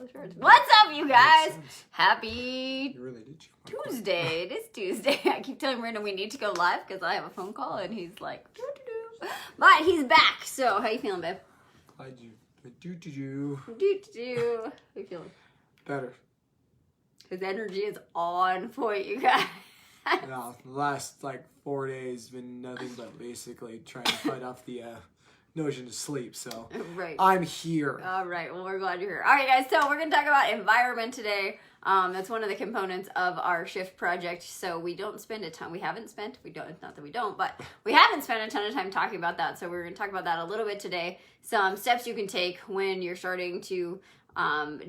close your eyes. What's up, you guys? Happy Tuesday. It is Tuesday. I keep telling Brandon we need to go live because I have a phone call and he's like, doo-doo-doo. But he's back. So how you feeling, babe? I do. How you feeling? Better. His energy is on point, you guys. No, the last 4 days been nothing but basically trying to fight off the notion to sleep. So right. I'm here. All right. Well, we're glad you're here. All right, guys. So we're going to talk about environment today. That's one of the components of our shift project. So we don't spend a ton. We haven't spent. We don't. Not that we don't, but we haven't spent a ton of time talking about that. So we're going to talk about that a little bit today. Some steps you can take when you're starting to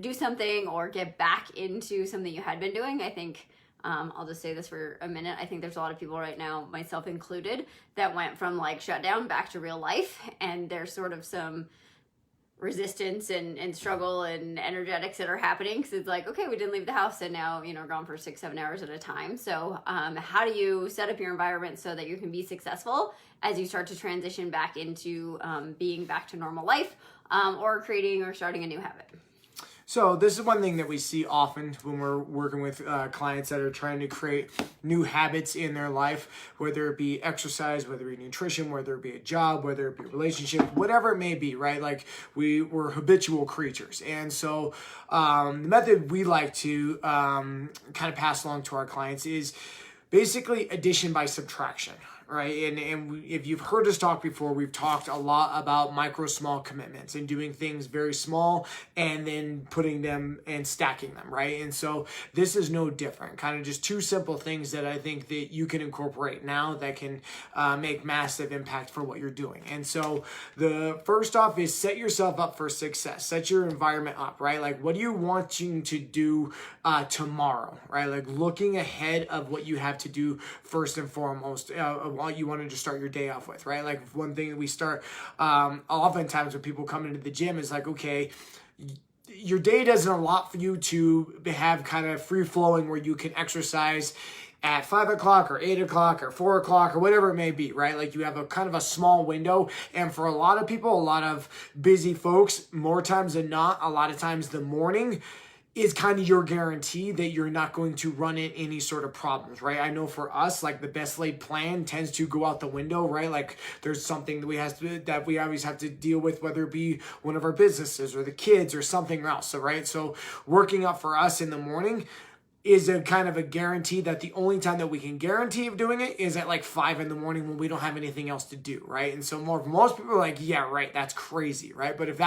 do something or get back into something you had been doing. I think I'll just say this for a minute. I think there's a lot of people right now, myself included, that went from shutdown back to real life, and there's sort of some resistance and struggle and energetics that are happening because it's okay, we didn't leave the house and now we're gone for 6-7 hours at a time. So how do you set up your environment so that you can be successful as you start to transition back into being back to normal life or creating or starting a new habit? So this is one thing that we see often when we're working with clients that are trying to create new habits in their life, whether it be exercise, whether it be nutrition, whether it be a job, whether it be a relationship, whatever it may be, right? We're habitual creatures. And so the method we like to kind of pass along to our clients is basically addition by subtraction. Right. And if you've heard us talk before, we've talked a lot about micro small commitments and doing things very small and then putting them and stacking them. Right. And so this is no different. Kind of just two simple things that I think that you can incorporate now that can make massive impact for what you're doing. And so the first off is set yourself up for success. Set your environment up. Right. What are you wanting to do tomorrow? Right. Looking ahead of what you have to do first and foremost. What you wanted to start your day off with, right? One thing that we start oftentimes when people come into the gym is okay, your day doesn't allot for you to have kind of free flowing where you can exercise at 5 o'clock or 8 o'clock or 4 o'clock or whatever it may be, right? You have a kind of a small window. And for a lot of people, a lot of busy folks, more times than not, a lot of times the morning is kind of your guarantee that you're not going to run into any sort of problems, right? I know for us, the best laid plan tends to go out the window, right? There's something that we always have to deal with, whether it be one of our businesses or the kids or something else, right? So working up for us in the morning is a kind of a guarantee that the only time that we can guarantee of doing it is at 5 in the morning when we don't have anything else to do, right? And so most people are yeah, right, that's crazy, right? But if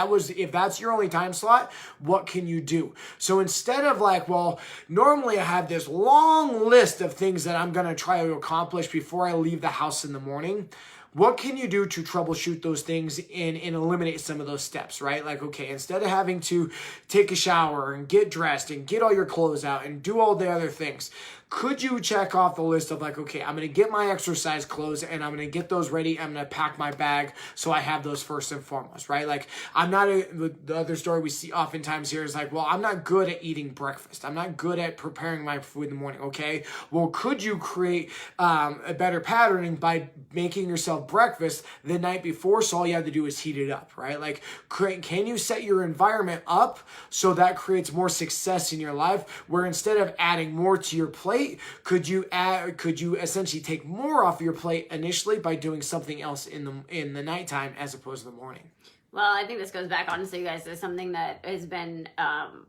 that's your only time slot, what can you do? So instead of well, normally I have this long list of things that I'm gonna try to accomplish before I leave the house in the morning, what can you do to troubleshoot those things and eliminate some of those steps, right? Okay, instead of having to take a shower and get dressed and get all your clothes out and do all the other things, could you check off the list of okay, I'm going to get my exercise clothes and I'm going to get those ready. I'm going to pack my bag so I have those first and foremost, right? I'm not, the other story we see oftentimes here is well, I'm not good at eating breakfast. I'm not good at preparing my food in the morning, okay? Well, could you create a better patterning by making yourself breakfast the night before so all you have to do is heat it up, right? Can you set your environment up so that creates more success in your life where instead of adding more to your plate, could you essentially take more off your plate initially by doing something else in the nighttime as opposed to the morning? Well, I think this goes back, honestly, you guys, to something that has been kind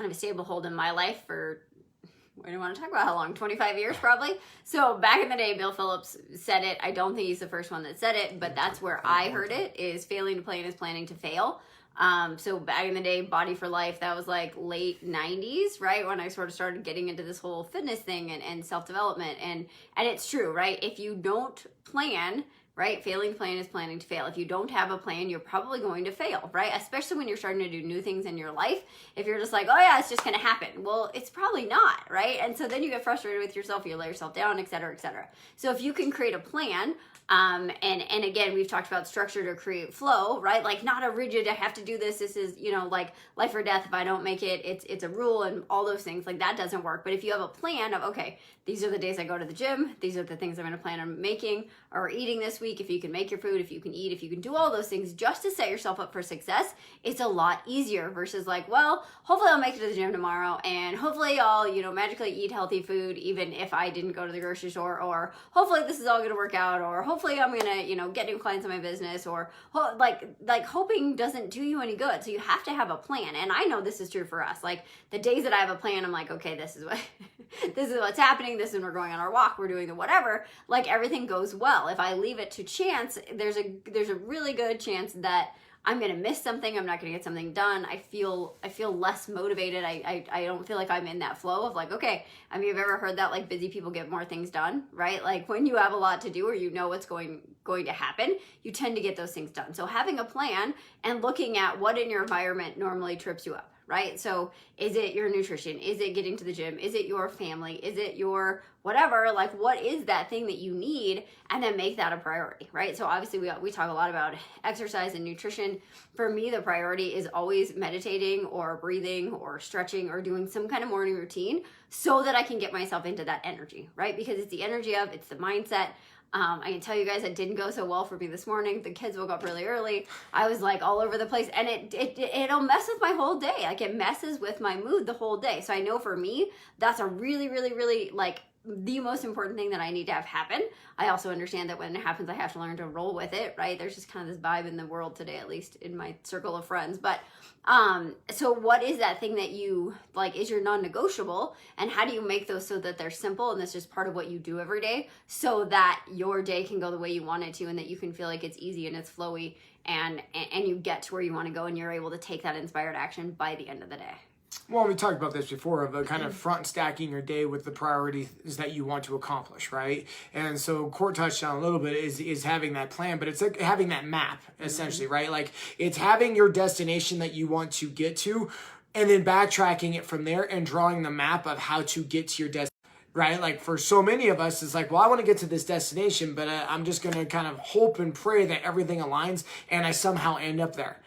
of a stable hold in my life for, I don't want to talk about how long, 25 years probably. So back in the day, Bill Phillips said it. I don't think he's the first one that said it, but that's where I heard it, is failing to plan is planning to fail. So back in the day, Body for Life, that was late 90s, right? When I sort of started getting into this whole fitness thing and self-development. And it's true, right? If you don't plan, right? Failing to plan is planning to fail. If you don't have a plan, you're probably going to fail, right? Especially when you're starting to do new things in your life. If you're just oh yeah, it's just going to happen. Well, it's probably not, right? And so then you get frustrated with yourself, you let yourself down, et cetera, et cetera. So if you can create a plan, and again, we've talked about structure to create flow, right? Not a rigid, I have to do this. This is, life or death. If I don't make it, it's a rule and all those things. That doesn't work. But if you have a plan of, okay, these are the days I go to the gym. These are the things I'm going to plan on making or eating this week. week, if you can make your food, if you can eat, if you can do all those things just to set yourself up for success, it's a lot easier versus like, well, hopefully I'll make it to the gym tomorrow, and hopefully I'll, magically eat healthy food even if I didn't go to the grocery store, or hopefully this is all going to work out, or hopefully I'm going to, get new clients in my business, or like hoping doesn't do you any good. So you have to have a plan. And I know this is true for us. Like the days that I have a plan, I'm like, okay, this is what this is what's happening. This is when we're going on our walk, we're doing the whatever, like everything goes well. If I leave it to chance, there's a really good chance that I'm gonna miss something. I'm not gonna get something done. I feel less motivated. I don't feel like I'm in that flow of like, okay, I mean, you've ever heard that like busy people get more things done, right? Like when you have a lot to do or you know what's going to happen, you tend to get those things done. So having a plan and looking at what in your environment normally trips you up, right? So is it your nutrition? Is it getting to the gym? Is it your family? Is it your whatever? Like what is that thing that you need? And then make that a priority, right? So obviously we talk a lot about exercise and nutrition. For me, the priority is always meditating or breathing or stretching or doing some kind of morning routine so that I can get myself into that energy, right? Because it's the energy it's the mindset. I can tell you guys it didn't go so well for me this morning. The kids woke up really early. I was like all over the place, and it'll mess with my whole day. Like it messes with my mood the whole day. So I know for me, that's a really, really, really like the most important thing that I need to have happen. I also understand that when it happens, I have to learn to roll with it, right? There's just kind of this vibe in the world today, at least in my circle of friends. But so what is that thing that you like is your non-negotiable, and how do you make those so that they're simple and that's just part of what you do every day so that your day can go the way you want it to, and that you can feel like it's easy and it's flowy and you get to where you want to go, and you're able to take that inspired action by the end of the day. Well, we talked about this before of kind of front stacking your day with the priorities that you want to accomplish, right? And so Court touched on a little bit is having that plan, but it's like having that map essentially, right? Like it's having your destination that you want to get to and then backtracking it from there and drawing the map of how to get to your destination. Right? Like for so many of us, it's like, well, I want to get to this destination, but I'm just going to kind of hope and pray that everything aligns and I somehow end up there.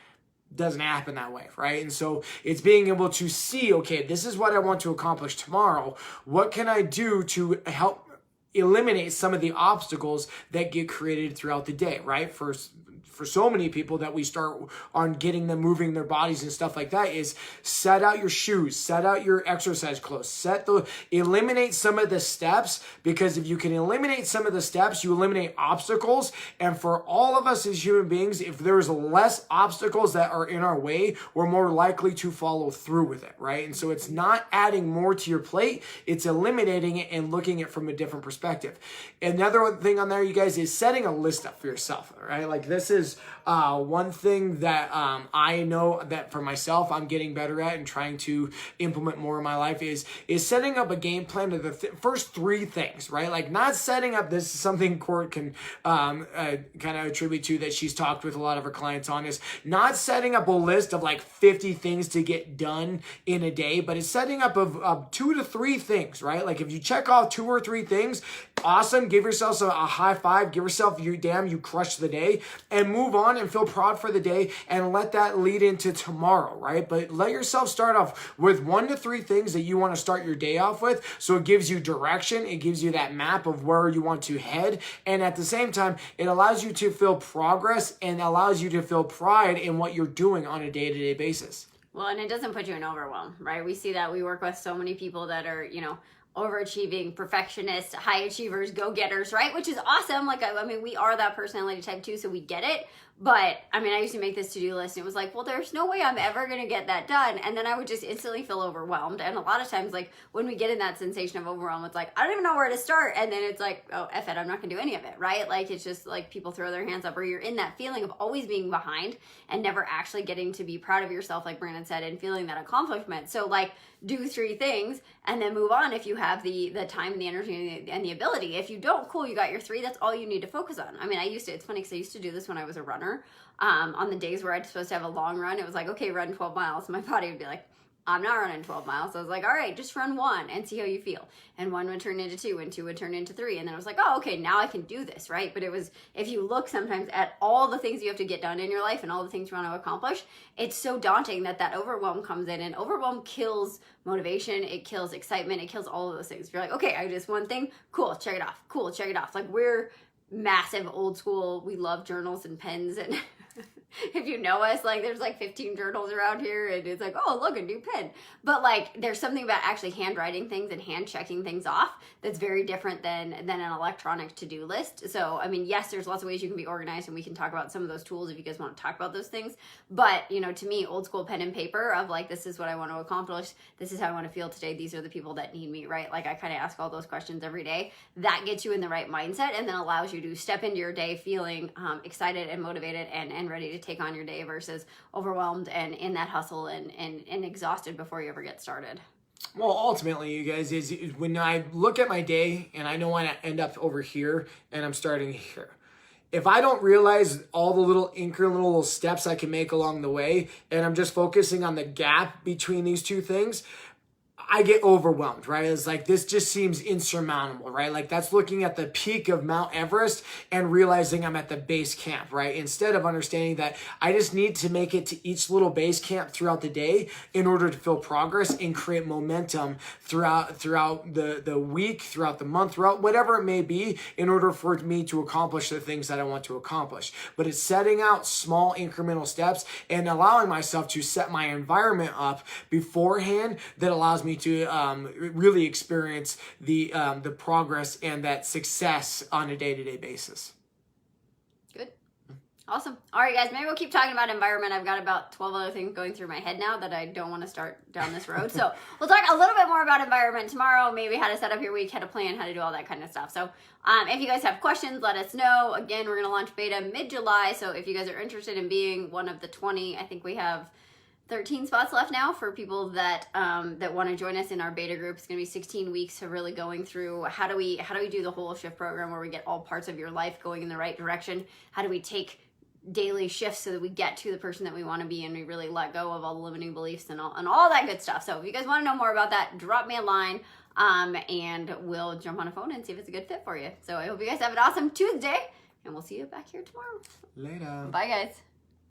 Doesn't happen that way, right? And so it's being able to see, okay, this is what I want to accomplish tomorrow. What can I do to help eliminate some of the obstacles that get created throughout the day, right? For so many people that we start on getting them moving their bodies and stuff like that is set out your shoes, set out your exercise clothes, eliminate some of the steps, because if you can eliminate some of the steps, you eliminate obstacles. And for all of us as human beings, if there's less obstacles that are in our way, we're more likely to follow through with it, right? And so it's not adding more to your plate, it's eliminating it and looking at it from a different perspective. Another thing on there, you guys, is setting a list up for yourself, right? Like this is one thing that I know that for myself I'm getting better at and trying to implement more in my life is setting up a game plan of the first three things, right? Like not setting up, this is something Court can kind of attribute to that she's talked with a lot of her clients on, is not setting up a list of like 50 things to get done in a day, but it's setting up of 2 to 3 things, right? Like if you check off 2 or 3 things, awesome, give yourself a high five, give yourself you crushed the day, and move on and feel proud for the day and let that lead into tomorrow, right? But let yourself start off with 1 to 3 things that you want to start your day off with, so it gives you direction, it gives you that map of where you want to head, and at the same time, it allows you to feel progress and allows you to feel pride in what you're doing on a day-to-day basis. Well, and it doesn't put you in overwhelm, right? We see that. We work with so many people that are, overachieving, perfectionists, high achievers, go-getters, right? Which is awesome. Like, I mean, we are that personality type too, so we get it. But I mean, I used to make this to-do list and it was like, well, there's no way I'm ever going to get that done. And then I would just instantly feel overwhelmed. And a lot of times, like when we get in that sensation of overwhelm, it's like, I don't even know where to start. And then it's like, oh, F it, I'm not gonna do any of it, right? Like it's just like people throw their hands up, or you're in that feeling of always being behind and never actually getting to be proud of yourself, like Brandon said, and feeling that accomplishment. So like do 3 things and then move on if you have the time and the energy and the ability. If you don't, cool, you got your 3, that's all you need to focus on. I mean, it's funny because I used to do this when I was a runner. On the days where I'm supposed to have a long run, it was like, okay, run 12 miles. My body would be like, I'm not running 12 miles. So I was like, all right, just run 1 and see how you feel. And 1 would turn into 2 and 2 would turn into 3. And then I was like, oh, okay, now I can do this, right? But it was, if you look sometimes at all the things you have to get done in your life and all the things you want to accomplish, it's so daunting that overwhelm comes in, and overwhelm kills motivation. It kills excitement. It kills all of those things. You're like, okay, I just one thing. Cool. Check it off. Cool. Check it off. Like massive old school, we love journals and pens, and if you know us, like there's like 15 journals around here, and it's like, oh, look, a new pen. But like there's something about actually handwriting things and hand checking things off that's very different than an electronic to-do list. So I mean, yes, there's lots of ways you can be organized, and we can talk about some of those tools if you guys want to talk about those things. But you know, to me, old school pen and paper of like, this is what I want to accomplish, this is how I want to feel today, these are the people that need me, right? Like I kind of ask all those questions every day. That gets you in the right mindset, and then allows you to step into your day feeling excited and motivated and ready to take on your day versus overwhelmed and in that hustle and exhausted before you ever get started. Well, ultimately, you guys, is when I look at my day and I know I want to end up over here and I'm starting here. If I don't realize all the little incremental little steps I can make along the way, and I'm just focusing on the gap between these two things, I get overwhelmed, right? It's like, this just seems insurmountable, right? Like that's looking at the peak of Mount Everest and realizing I'm at the base camp, right? Instead of understanding that I just need to make it to each little base camp throughout the day in order to feel progress and create momentum throughout the week, throughout the month, throughout whatever it may be, in order for me to accomplish the things that I want to accomplish. But it's setting out small incremental steps and allowing myself to set my environment up beforehand that allows me to really experience the progress and that success on a day-to-day basis. Good. Awesome. All right, guys, maybe we'll keep talking about environment. I've got about 12 other things going through my head now that I don't want to start down this road. So we'll talk a little bit more about environment tomorrow, maybe how to set up your week, how to plan, how to do all that kind of stuff. So if you guys have questions, let us know. Again, we're going to launch beta mid-July. So if you guys are interested in being one of the 20, I think we have 13 spots left now for people that that want to join us in our beta group. It's going to be 16 weeks of really going through how do we do the whole shift program where we get all parts of your life going in the right direction. How do we take daily shifts so that we get to the person that we want to be, and we really let go of all the limiting beliefs and all that good stuff. So if you guys want to know more about that, drop me a line and we'll jump on a phone and see if it's a good fit for you. So I hope you guys have an awesome Tuesday, and we'll see you back here tomorrow. Later. Bye, guys.